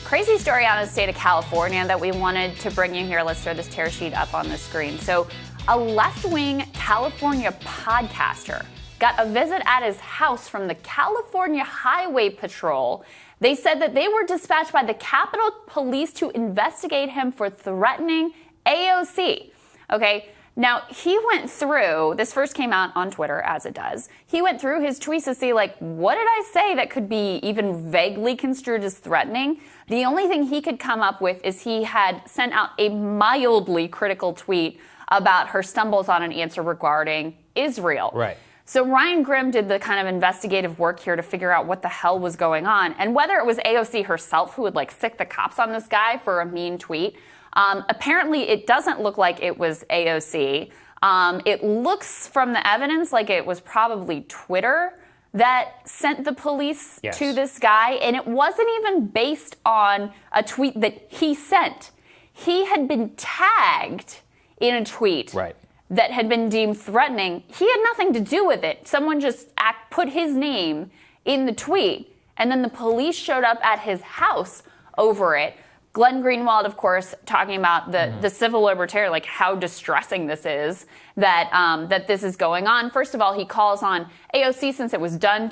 Crazy story out of the state of California that we wanted to bring you here. Let's throw this tear sheet up on the screen. So a left-wing California podcaster got a visit at his house from the California Highway Patrol. They said that they were dispatched by the Capitol Police to investigate him for threatening AOC. Okay, now he went through, this first came out on Twitter, as it does. He went through his tweets to see, like, what did I say that could be even vaguely construed as threatening? The only thing he could come up with is he had sent out a mildly critical tweet about her stumbles on an answer regarding Israel. Right. So Ryan Grimm did the kind of investigative work here to figure out what the hell was going on. And whether it was AOC herself who would like sick the cops on this guy for a mean tweet, apparently it doesn't look like it was AOC. It looks from the evidence like it was probably Twitter that sent the police to this guy. And it wasn't even based on a tweet that he sent. He had been tagged in a tweet that had been deemed threatening. He had nothing to do with it. Someone just put his name in the tweet, and then the police showed up at his house over it. Glenn Greenwald, of course, talking about the civil libertarian, like how distressing this is that this is going on. First of all, he calls on AOC, since it was done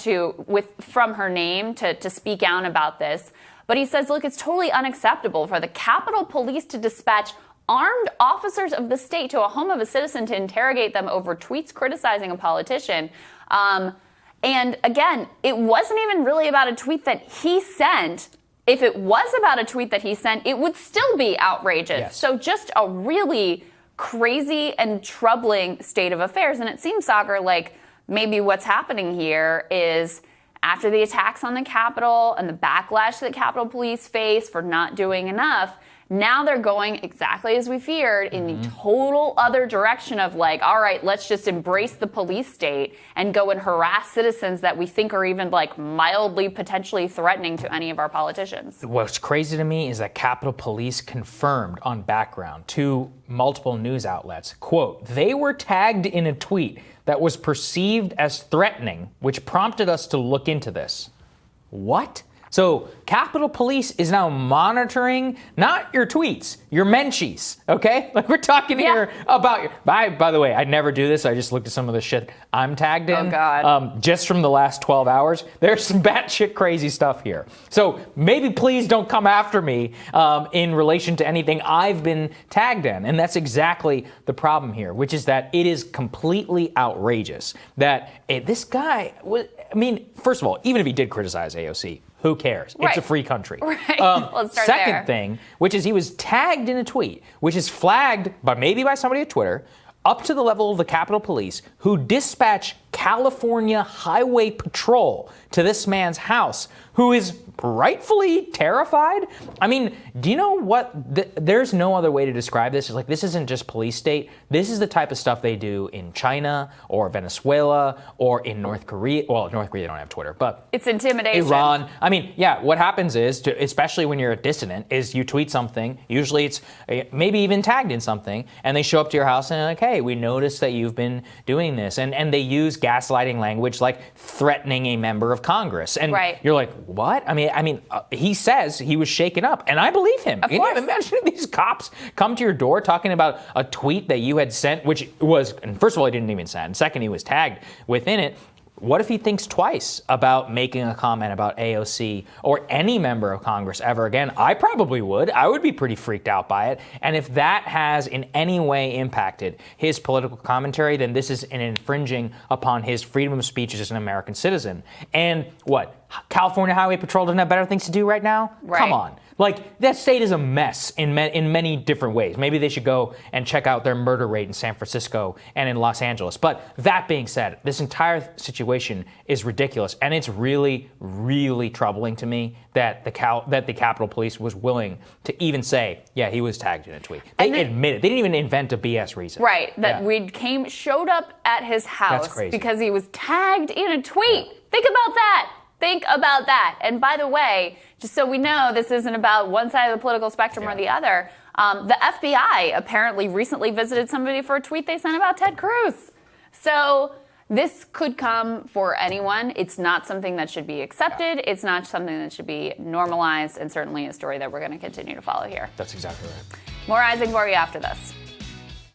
from her name, to speak out about this. But he says, look, it's totally unacceptable for the Capitol Police to dispatch armed officers of the state to a home of a citizen to interrogate them over tweets criticizing a politician. And again, it wasn't even really about a tweet that he sent. If it was about a tweet that he sent, it would still be outrageous. Yes. So just a really crazy and troubling state of affairs. And it seems, Saagar, like maybe what's happening here is after the attacks on the Capitol and the backlash that Capitol Police face for not doing enough, now they're going exactly as we feared in the total other direction of like, all right, let's just embrace the police state and go and harass citizens that we think are even like mildly potentially threatening to any of our politicians. What's crazy to me is that Capitol Police confirmed on background to multiple news outlets, quote, they were tagged in a tweet that was perceived as threatening, which prompted us to look into this. What? So Capitol Police is now monitoring not your tweets, your menchies, okay? Like we're talking here about your... By the way, I never do this. I just looked at some of the shit I'm tagged in. Oh, God. Just from the last 12 hours. There's some batshit crazy stuff here. So maybe please don't come after me in relation to anything I've been tagged in. And that's exactly the problem here, which is that it is completely outrageous that this guy... I mean, first of all, even if he did criticize AOC, who cares? Right. It's a free country. Right. Let's start second there. thing, which is he was tagged in a tweet, which is flagged by somebody at Twitter, up to the level of the Capitol Police, who dispatch California Highway Patrol to this man's house, who is rightfully terrified. I mean, do you know what? There's no other way to describe this. It's like, this isn't just police state. This is the type of stuff they do in China or Venezuela or in North Korea. Well, North Korea don't have Twitter, but it's intimidation. Iran. I mean, yeah, what happens is, especially when you're a dissident, is you tweet something. Usually it's maybe even tagged in something, and they show up to your house and they're like, hey, we noticed that you've been doing this. And they use gaslighting language like threatening a member of Congress. And you're like, what? I mean, he says he was shaken up, and I believe him. Of course. Imagine if these cops come to your door talking about a tweet that you had sent, which was, and first of all, he didn't even send. Second, he was tagged within it. What if he thinks twice about making a comment about AOC or any member of Congress ever again? I probably would. I would be pretty freaked out by it. And if that has in any way impacted his political commentary, then this is an infringing upon his freedom of speech as an American citizen. And what? California Highway Patrol doesn't have better things to do right now? Right. Come on. Like, that state is a mess in many different ways. Maybe they should go and check out their murder rate in San Francisco and in Los Angeles. But that being said, this entire situation is ridiculous. And it's really, really troubling to me that the Capitol Police was willing to even say, yeah, he was tagged in a tweet. They admitted. They didn't even invent a BS reason. Right. That showed up at his house because he was tagged in a tweet. Think about that. Think about that. And by the way, just so we know, this isn't about one side of the political spectrum or the other. The FBI apparently recently visited somebody for a tweet they sent about Ted Cruz. So This could come for anyone. It's not something that should be accepted. It's not something that should be normalized, and certainly a story that we're going to continue to follow here. That's exactly right. More Rising for you after this.